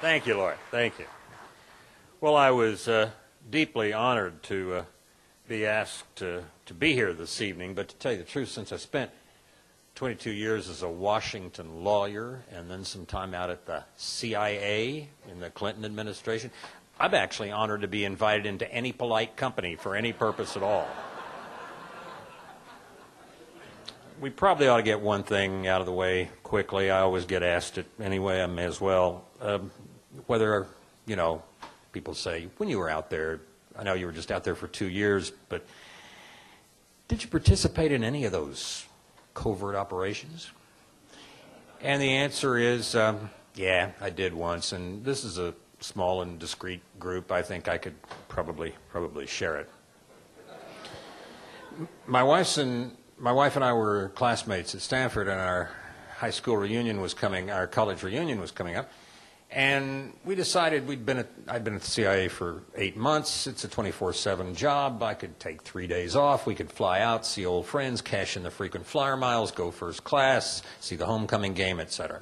Thank you, Lord. Thank you. Well, I was deeply honored to be asked to be here this evening, but to tell you the truth, since I spent 22 years as a Washington lawyer and then some time out at the CIA in the Clinton administration, I'm actually honored to be invited into any polite company for any purpose at all. We probably ought to get one thing out of the way quickly. I always get asked it anyway. I may as well. Whether, you know, people say, when you were out there, I know you were just out there for 2 years, but did you participate in any of those covert operations? And the answer is, yeah, I did once, and this is a small and discreet group. I think I could probably share it. My wife and I were classmates at Stanford, and our high school reunion was coming, our college reunion was coming up, and we decided I'd been at the CIA for 8 months. It's a 24/7 job. I could take 3 days off. We could fly out, see old friends, cash in the frequent flyer miles, go first class, see the homecoming game, etc.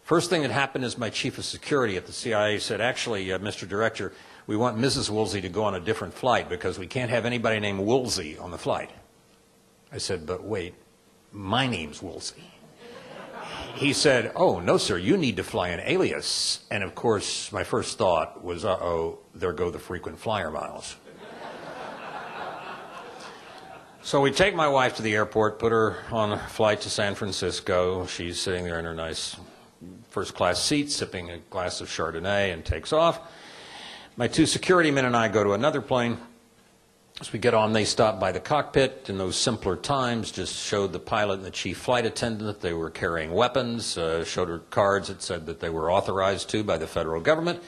First thing that happened is my chief of security at the CIA said, actually, Mr. Director, we want Mrs. Woolsey to go on a different flight because we can't have anybody named Woolsey on the flight. I said, but wait, my name's Woolsey. He said, oh, no, sir, you need to fly an alias. And, of course, my first thought was, uh-oh, there go the frequent flyer miles. So we take my wife to the airport, put her on a flight to San Francisco. She's sitting there in her nice first-class seat, sipping a glass of Chardonnay, and takes off. My 2 security men and I go to another plane. As we get on, they stop by the cockpit. In those simpler times, just showed the pilot and the chief flight attendant that they were carrying weapons, showed her cards that said that they were authorized to by the federal government.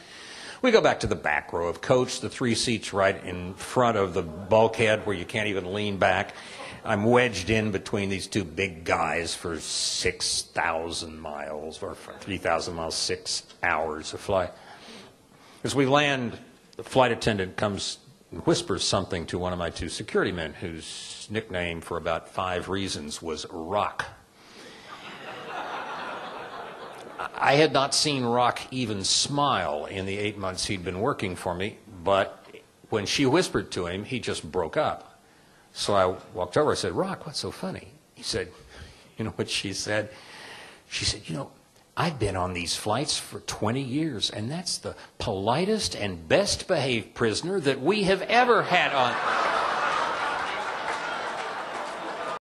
We go back to the back row of coach, the 3 seats right in front of the bulkhead where you can't even lean back. I'm wedged in between these 2 big guys for 6,000 miles, or for 3,000 miles, 6 hours of flight. As we land, the flight attendant comes and whispers something to one of my 2 security men, whose nickname for about 5 reasons was Rock. I had not seen Rock even smile in the 8 months he'd been working for me, but when she whispered to him, he just broke up. So I walked over, I said, Rock, what's so funny? He said, you know what she said? She said, you know, I've been on these flights for 20 years, and that's the politest and best behaved prisoner that we have ever had on.